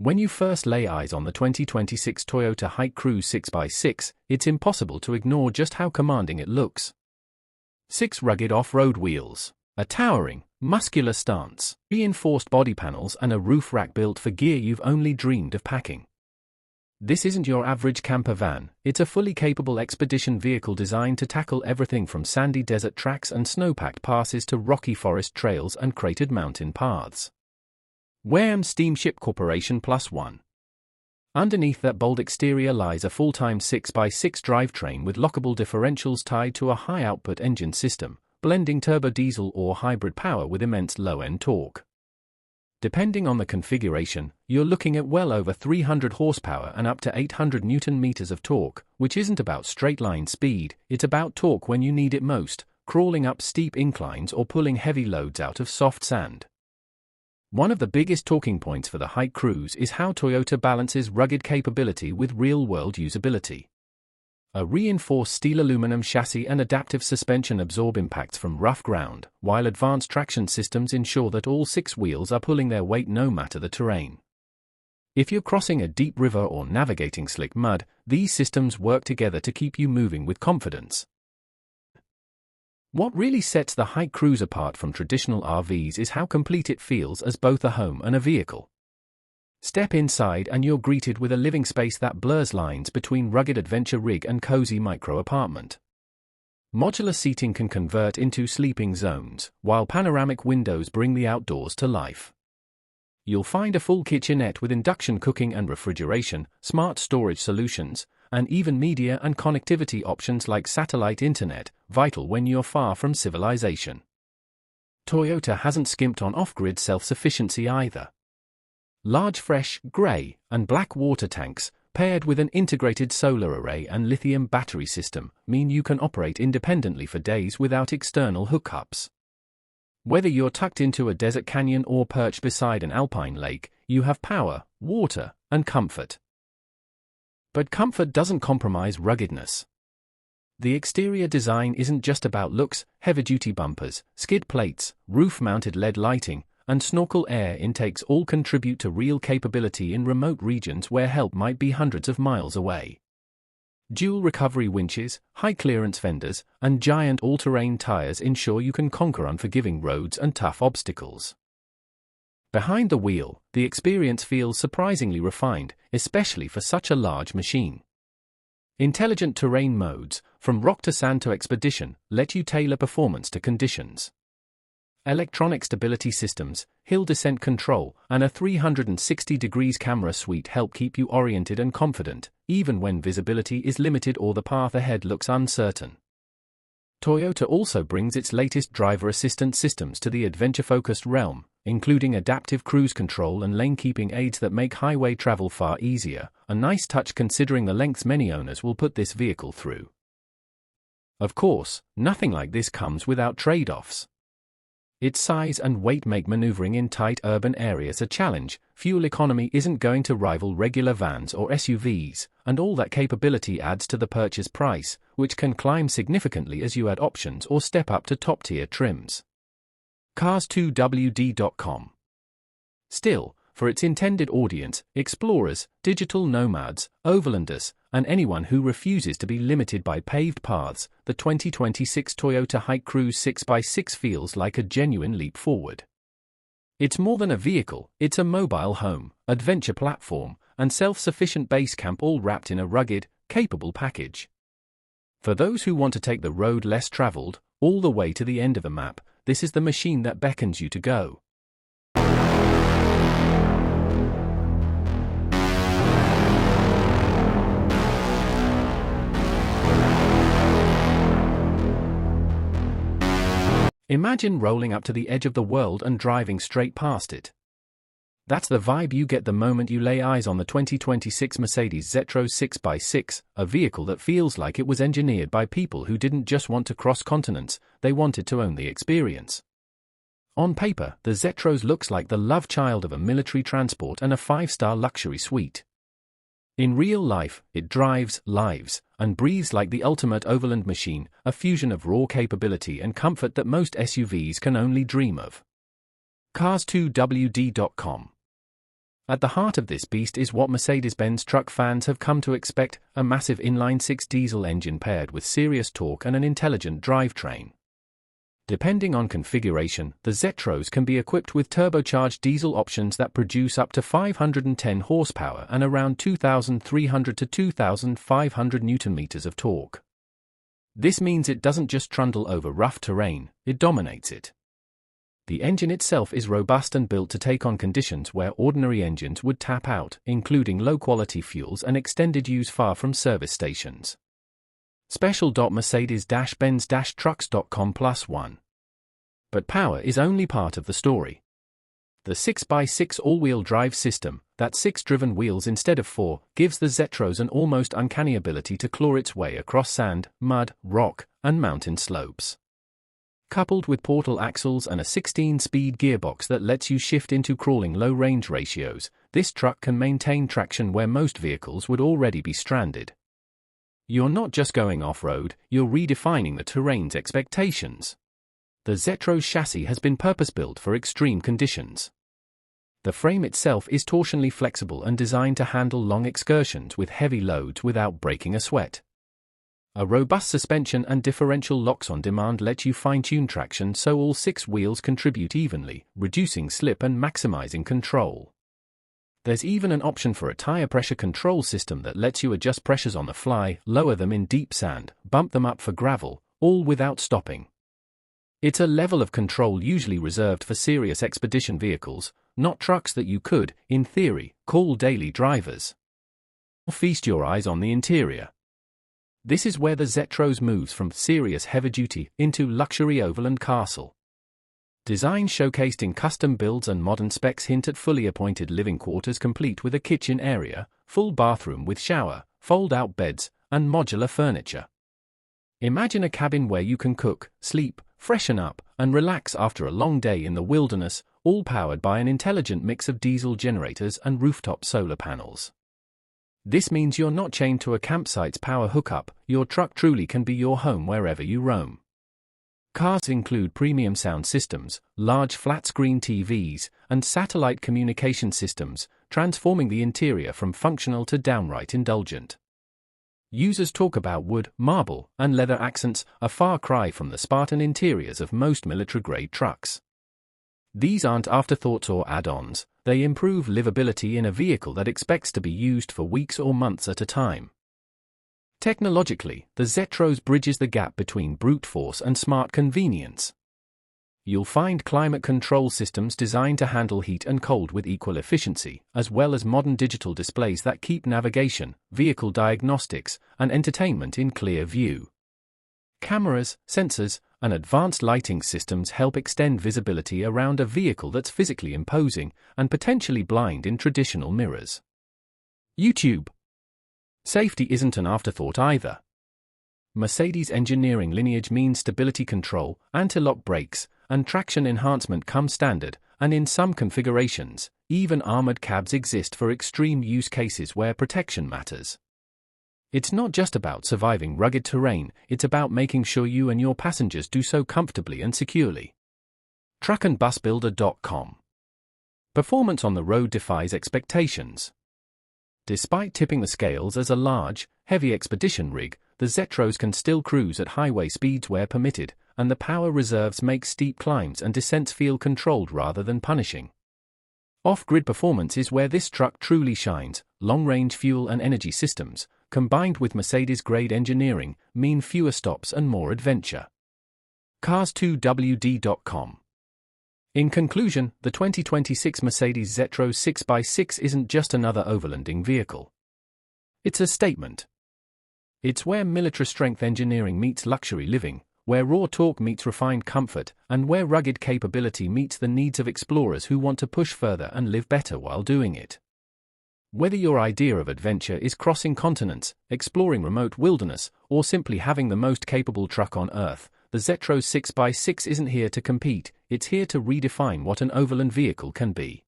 When you first lay eyes on the 2026 Toyota HikeCruze 6x6, it's impossible to ignore just how commanding it looks. 6 rugged off-road wheels, a towering, muscular stance, reinforced body panels and a roof rack built for gear you've only dreamed of packing. This isn't your average camper van, it's a fully capable expedition vehicle designed to tackle everything from sandy desert tracks and snow-packed passes to rocky forest trails and cratered mountain paths. Wham! Steamship Corporation +1. Underneath that bold exterior lies a full-time 6x6 drivetrain with lockable differentials tied to a high-output engine system, blending turbo diesel or hybrid power with immense low-end torque. Depending on the configuration, you're looking at well over 300 horsepower and up to 800 Nm of torque, which isn't about straight-line speed, it's about torque when you need it most, crawling up steep inclines or pulling heavy loads out of soft sand. One of the biggest talking points for the HikeCruze is how Toyota balances rugged capability with real-world usability. A reinforced steel aluminum chassis and adaptive suspension absorb impacts from rough ground, while advanced traction systems ensure that all 6 wheels are pulling their weight no matter the terrain. If you're crossing a deep river or navigating slick mud, these systems work together to keep you moving with confidence. What really sets the HikeCruze apart from traditional RVs is how complete it feels as both a home and a vehicle. Step inside and you're greeted with a living space that blurs lines between rugged adventure rig and cozy micro-apartment. Modular seating can convert into sleeping zones, while panoramic windows bring the outdoors to life. You'll find a full kitchenette with induction cooking and refrigeration, smart storage solutions, and even media and connectivity options like satellite internet, vital when you're far from civilization. Toyota hasn't skimped on off-grid self-sufficiency either. Large fresh, grey, and black water tanks, paired with an integrated solar array and lithium battery system, mean you can operate independently for days without external hookups. Whether you're tucked into a desert canyon or perched beside an alpine lake, you have power, water, and comfort. But comfort doesn't compromise ruggedness. The exterior design isn't just about looks. Heavy-duty bumpers, skid plates, roof-mounted LED lighting, and snorkel air intakes all contribute to real capability in remote regions where help might be hundreds of miles away. Dual recovery winches, high-clearance fenders, and giant all-terrain tires ensure you can conquer unforgiving roads and tough obstacles. Behind the wheel, the experience feels surprisingly refined, especially for such a large machine. Intelligent terrain modes, from rock to sand to expedition, let you tailor performance to conditions. Electronic stability systems, hill descent control, and a 360-degree camera suite help keep you oriented and confident, even when visibility is limited or the path ahead looks uncertain. Toyota also brings its latest driver assistance systems to the adventure-focused realm, including adaptive cruise control and lane-keeping aids that make highway travel far easier, a nice touch considering the lengths many owners will put this vehicle through. Of course, nothing like this comes without trade-offs. Its size and weight make maneuvering in tight urban areas a challenge. Fuel economy isn't going to rival regular vans or SUVs, and all that capability adds to the purchase price, which can climb significantly as you add options or step up to top-tier trims. Cars2WD.com. Still, for its intended audience, explorers, digital nomads, overlanders, and anyone who refuses to be limited by paved paths, the 2026 Toyota HikeCruze 6x6 feels like a genuine leap forward. It's more than a vehicle, it's a mobile home, adventure platform, and self-sufficient base camp all wrapped in a rugged, capable package. For those who want to take the road less traveled, all the way to the end of the map, this is the machine that beckons you to go. Imagine rolling up to the edge of the world and driving straight past it. That's the vibe you get the moment you lay eyes on the 2026 Mercedes Zetros 6x6, a vehicle that feels like it was engineered by people who didn't just want to cross continents, they wanted to own the experience. On paper, the Zetros looks like the love child of a military transport and a 5-star luxury suite. In real life, it drives, lives, and breathes like the ultimate overland machine, a fusion of raw capability and comfort that most SUVs can only dream of. Cars2WD.com. At the heart of this beast is what Mercedes-Benz truck fans have come to expect, a massive inline-six diesel engine paired with serious torque and an intelligent drivetrain. Depending on configuration, the Zetros can be equipped with turbocharged diesel options that produce up to 510 horsepower and around 2,300 to 2,500 Nm of torque. This means it doesn't just trundle over rough terrain, it dominates it. The engine itself is robust and built to take on conditions where ordinary engines would tap out, including low-quality fuels and extended use far from service stations. Special.Mercedes-Benz-Trucks.com+1. But power is only part of the story. The 6x6 all-wheel drive system, that's 6 driven wheels instead of 4, gives the Zetros an almost uncanny ability to claw its way across sand, mud, rock, and mountain slopes. Coupled with portal axles and a 16-speed gearbox that lets you shift into crawling low-range ratios, this truck can maintain traction where most vehicles would already be stranded. You're not just going off-road, you're redefining the terrain's expectations. The Zetros chassis has been purpose-built for extreme conditions. The frame itself is torsionally flexible and designed to handle long excursions with heavy loads without breaking a sweat. A robust suspension and differential locks on demand let you fine-tune traction so all 6 wheels contribute evenly, reducing slip and maximizing control. There's even an option for a tire pressure control system that lets you adjust pressures on the fly, lower them in deep sand, bump them up for gravel, all without stopping. It's a level of control usually reserved for serious expedition vehicles, not trucks that you could, in theory, call daily drivers. Feast your eyes on the interior. This is where the Zetros moves from serious heavy-duty into luxury overland castle. Design showcased in custom builds and modern specs hint at fully appointed living quarters complete with a kitchen area, full bathroom with shower, fold-out beds, and modular furniture. Imagine a cabin where you can cook, sleep, freshen up, and relax after a long day in the wilderness, all powered by an intelligent mix of diesel generators and rooftop solar panels. This means you're not chained to a campsite's power hookup, your truck truly can be your home wherever you roam. Cars include premium sound systems, large flat-screen TVs, and satellite communication systems, transforming the interior from functional to downright indulgent. Users talk about wood, marble, and leather accents, a far cry from the Spartan interiors of most military-grade trucks. These aren't afterthoughts or add-ons, they improve livability in a vehicle that expects to be used for weeks or months at a time. Technologically, the Zetros bridges the gap between brute force and smart convenience. You'll find climate control systems designed to handle heat and cold with equal efficiency, as well as modern digital displays that keep navigation, vehicle diagnostics, and entertainment in clear view. Cameras, sensors, and advanced lighting systems help extend visibility around a vehicle that's physically imposing and potentially blind in traditional mirrors. YouTube. Safety isn't an afterthought either. Mercedes' engineering lineage means stability control, anti-lock brakes, and traction enhancement come standard, and in some configurations, even armored cabs exist for extreme use cases where protection matters. It's not just about surviving rugged terrain, it's about making sure you and your passengers do so comfortably and securely. Truckandbusbuilder.com. Performance on the road defies expectations. Despite tipping the scales as a large, heavy expedition rig, the Zetros can still cruise at highway speeds where permitted, and the power reserves make steep climbs and descents feel controlled rather than punishing. Off-grid performance is where this truck truly shines. Long-range fuel and energy systems, combined with Mercedes-grade engineering, mean fewer stops and more adventure. Cars2WD.com. In conclusion, the 2026 Mercedes Zetros 6x6 isn't just another overlanding vehicle. It's a statement. It's where military-strength engineering meets luxury living, where raw torque meets refined comfort, and where rugged capability meets the needs of explorers who want to push further and live better while doing it. Whether your idea of adventure is crossing continents, exploring remote wilderness, or simply having the most capable truck on Earth, the Zetros 6x6 isn't here to compete, it's here to redefine what an overland vehicle can be.